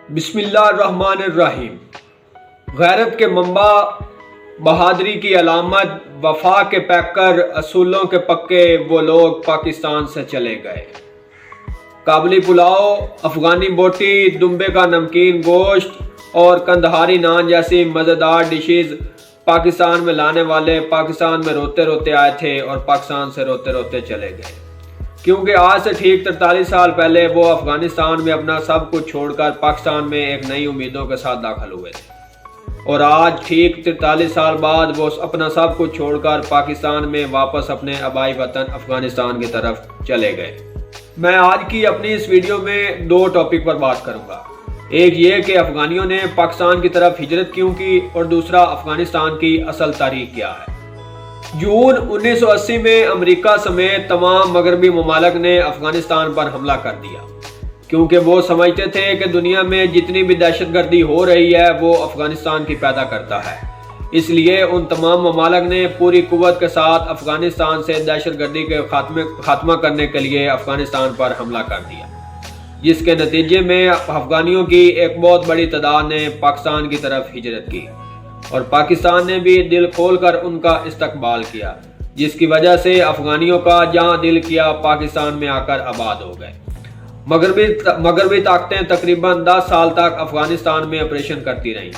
بسم اللہ الرحمن الرحیم۔ غیرت کے منبع، بہادری کی علامت، وفا کے پیکر، اصولوں کے پکے، وہ لوگ پاکستان سے چلے گئے۔ کابلی پلاؤ، افغانی بوٹی، دمبے کا نمکین گوشت اور کندہاری نان جیسی مزیدار ڈشز پاکستان میں لانے والے پاکستان میں روتے روتے آئے تھے اور پاکستان سے روتے روتے چلے گئے، کیونکہ آج سے ٹھیک 43 سال پہلے وہ افغانستان میں اپنا سب کچھ چھوڑ کر پاکستان میں ایک نئی امیدوں کے ساتھ داخل ہوئے تھے، اور آج ٹھیک 43 سال بعد وہ اپنا سب کچھ چھوڑ کر پاکستان میں واپس اپنے آبائی وطن افغانستان کی طرف چلے گئے۔ میں آج کی اپنی اس ویڈیو میں دو ٹاپک پر بات کروں گا، ایک یہ کہ افغانیوں نے پاکستان کی طرف ہجرت کیوں کی، اور دوسرا افغانستان کی اصل تاریخ کیا ہے۔ جون 1980 میں امریکہ سمیت تمام مغربی ممالک نے افغانستان پر حملہ کر دیا، کیونکہ وہ سمجھتے تھے کہ دنیا میں جتنی بھی دہشت گردی ہو رہی ہے وہ افغانستان کی پیدا کرتا ہے۔ اس لیے ان تمام ممالک نے پوری قوت کے ساتھ افغانستان سے دہشت گردی کے خاتمہ کرنے کے لیے افغانستان پر حملہ کر دیا، جس کے نتیجے میں افغانیوں کی ایک بہت بڑی تعداد نے پاکستان کی طرف ہجرت کی، اور پاکستان نے بھی دل کھول کر ان کا استقبال کیا، جس کی وجہ سے افغانیوں کا جہاں دل کیا پاکستان میں آ کر آباد ہو گئے۔ مغربی طاقتیں تقریباً 10 سال تک افغانستان میں آپریشن کرتی رہیں،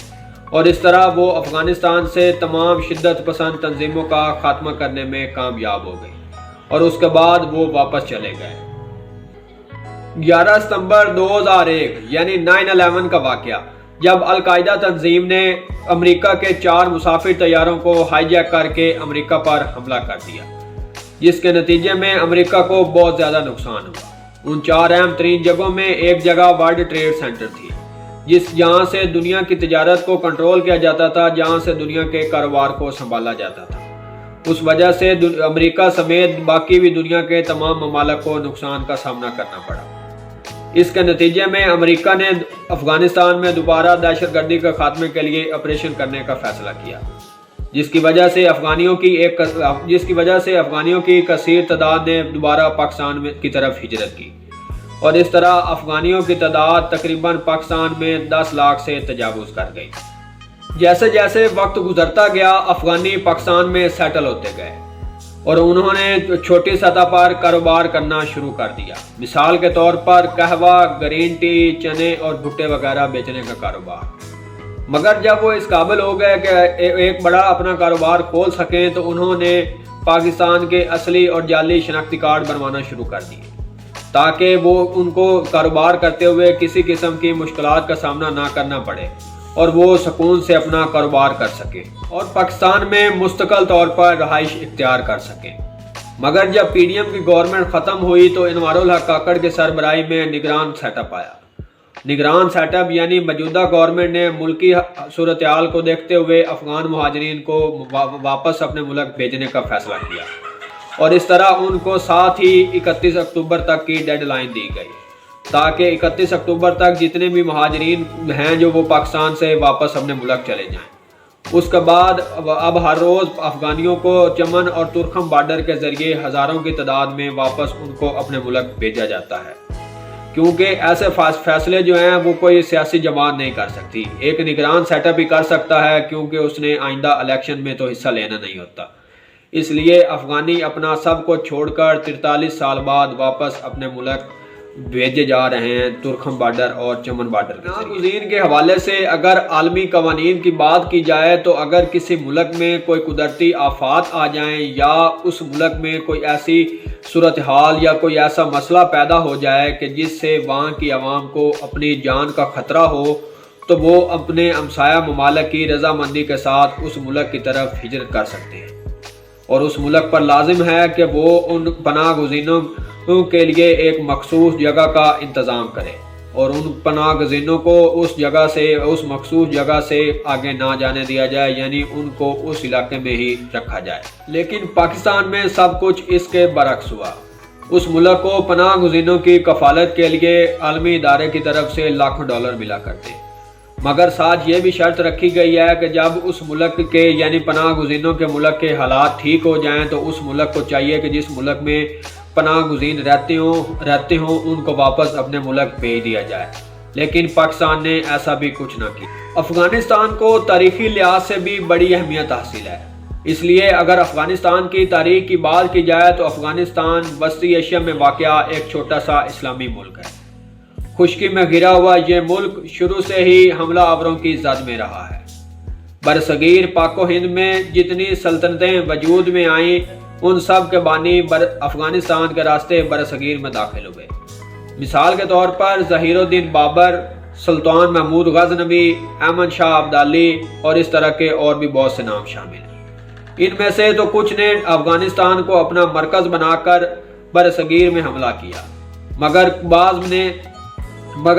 اور اس طرح وہ افغانستان سے تمام شدت پسند تنظیموں کا خاتمہ کرنے میں کامیاب ہو گئی، اور اس کے بعد وہ واپس چلے گئے۔ 11 ستمبر 2001 یعنی 9/11 کا واقعہ، جب القاعدہ تنظیم نے امریکہ کے 4 مسافر طیاروں کو ہائی جیک کر کے امریکہ پر حملہ کر دیا، جس کے نتیجے میں امریکہ کو بہت زیادہ نقصان ہوا۔ ان 4 اہم ترین جگہوں میں ایک جگہ ورلڈ ٹریڈ سینٹر تھی، جہاں سے دنیا کی تجارت کو کنٹرول کیا جاتا تھا، جہاں سے دنیا کے کاروبار کو سنبھالا جاتا تھا۔ اس وجہ سے امریکہ سمیت باقی بھی دنیا کے تمام ممالک کو نقصان کا سامنا کرنا پڑا۔ اس کے نتیجے میں امریکہ نے افغانستان میں دوبارہ دہشت گردی کے خاتمے کے لیے آپریشن کرنے کا فیصلہ کیا، جس کی وجہ سے افغانیوں کی کثیر تعداد نے دوبارہ پاکستان کی طرف ہجرت کی، اور اس طرح افغانیوں کی تعداد تقریباً پاکستان میں 10 لاکھ سے تجاوز کر گئی۔ جیسے جیسے وقت گزرتا گیا، افغانی پاکستان میں سیٹل ہوتے گئے، اور انہوں نے چھوٹی سطح پر کاروبار کرنا شروع کر دیا۔ مثال کے طور پر قہوہ، گرین ٹی، چنے اور بھٹے وغیرہ بیچنے کا کاروبار۔ مگر جب وہ اس قابل ہو گئے کہ ایک بڑا اپنا کاروبار کھول سکیں، تو انہوں نے پاکستان کے اصلی اور جعلی شناختی کارڈ بنوانا شروع کر دیے، تاکہ وہ ان کو کاروبار کرتے ہوئے کسی قسم کی مشکلات کا سامنا نہ کرنا پڑے، اور وہ سکون سے اپنا کاروبار کر سکیں اور پاکستان میں مستقل طور پر رہائش اختیار کر سکیں۔ مگر جب پی ڈی ایم کی گورنمنٹ ختم ہوئی تو انوار الحق کاکڑ کی سربراہی میں نگران سیٹ اپ آیا۔ نگران سیٹ اپ یعنی موجودہ گورنمنٹ نے ملکی صورتحال کو دیکھتے ہوئے افغان مہاجرین کو واپس اپنے ملک بھیجنے کا فیصلہ کیا، اور اس طرح ان کو ساتھ ہی 31 اکتوبر تک کی ڈیڈ لائن دی گئی، تاکہ 31 اکتوبر تک جتنے بھی مہاجرین ہیں جو وہ پاکستان سے واپس اپنے ملک چلے جائیں۔ اس کے بعد اب ہر روز افغانیوں کو چمن اور ترکھم بارڈر کے ذریعے ہزاروں کی تعداد میں واپس ان کو اپنے ملک بھیجا جاتا ہے، کیونکہ ایسے فیصلے جو ہیں وہ کوئی سیاسی جماعت نہیں کر سکتی۔ ایک نگران سیٹ اپ ہی کر سکتا ہے، کیونکہ اس نے آئندہ الیکشن میں تو حصہ لینا نہیں ہوتا۔ اس لیے افغانی اپنا سب کو چھوڑ کر 43 سال بعد واپس اپنے ملک بھیجے جا رہے ہیں، ترکھم بارڈر اور چمن بارڈر کے ذریعے۔ کے حوالے سے اگر عالمی قوانین کی بات کی جائے تو اگر کسی ملک میں کوئی قدرتی آفات آ جائیں، یا اس ملک میں کوئی ایسی صورتحال یا کوئی ایسا مسئلہ پیدا ہو جائے کہ جس سے وہاں کی عوام کو اپنی جان کا خطرہ ہو، تو وہ اپنے ہمسایہ ممالک کی رضامندی کے ساتھ اس ملک کی طرف ہجرت کر سکتے ہیں، اور اس ملک پر لازم ہے کہ وہ ان پناہ گزینوں کے لیے ایک مخصوص جگہ کا انتظام کرے، اور ان پناہ گزینوں کو اس مخصوص جگہ سے آگے نہ جانے دیا جائے، یعنی ان کو اس علاقے میں ہی رکھا جائے۔ لیکن پاکستان میں سب کچھ اس کے برعکس ہوا۔ اس ملک کو پناہ گزینوں کی کفالت کے لیے عالمی ادارے کی طرف سے لاکھوں ڈالر ملا کرتے، مگر ساتھ یہ بھی شرط رکھی گئی ہے کہ جب اس ملک کے یعنی پناہ گزینوں کے ملک کے حالات ٹھیک ہو جائیں تو اس ملک کو چاہیے کہ جس ملک میں پناہ گزین رہتے ہوں ان کو واپس اپنے ملک بھیج دیا جائے، لیکن پاکستان نے ایسا بھی کچھ نہ کیا۔ افغانستان کو تاریخی لحاظ سے بھی بڑی اہمیت حاصل ہے، اس لیے اگر افغانستان کی تاریخ کی بات کی جائے تو افغانستان وسطی ایشیا میں واقع ایک چھوٹا سا اسلامی ملک ہے۔ خشکی میں گھرا ہوا یہ ملک شروع سے ہی حملہ آوروں کی زد میں رہا ہے۔ برصغیر پاک و ہند میں جتنی سلطنتیں وجود میں آئیں ان سب کے بانی افغانستان کے راستے برصغیر میں داخل ہوئے۔ مثال کے طور پر ظہیر الدین بابر، سلطان محمود غزنوی، احمد شاہ ابدالی اور اس طرح کے اور بھی بہت سے نام شامل ہیں۔ ان میں سے تو کچھ نے افغانستان کو اپنا مرکز بنا کر برصغیر میں حملہ کیا، مگر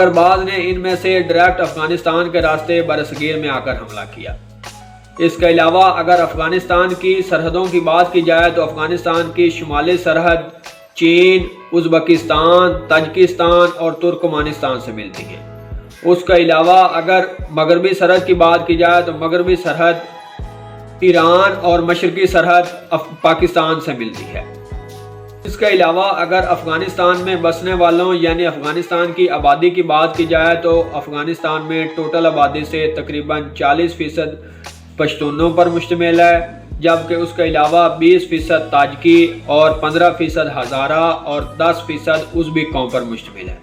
بعض نے ان میں سے ڈائریکٹ افغانستان کے راستے برصغیر میں آ کر حملہ کیا۔ اس کے علاوہ اگر افغانستان کی سرحدوں کی بات کی جائے تو افغانستان کی شمالی سرحد چین، ازبکستان، تاجکستان اور ترکمانستان سے ملتی ہے۔ اس کے علاوہ اگر مغربی سرحد کی بات کی جائے تو مغربی سرحد ایران اور مشرقی سرحد پاکستان سے ملتی ہے۔ اس کے علاوہ اگر افغانستان میں بسنے والوں یعنی افغانستان کی آبادی کی بات کی جائے تو افغانستان میں ٹوٹل آبادی سے تقریباً 40% پشتونوں پر مشتمل ہے، جبکہ اس کے علاوہ 20% تاجکی اور 15% ہزارہ اور 10% ازبی قوم پر مشتمل ہے۔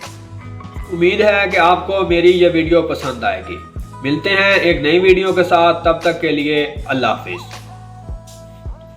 امید ہے کہ آپ کو میری یہ ویڈیو پسند آئے گی۔ ملتے ہیں ایک نئی ویڈیو کے ساتھ، تب تک کے لیے اللہ حافظ۔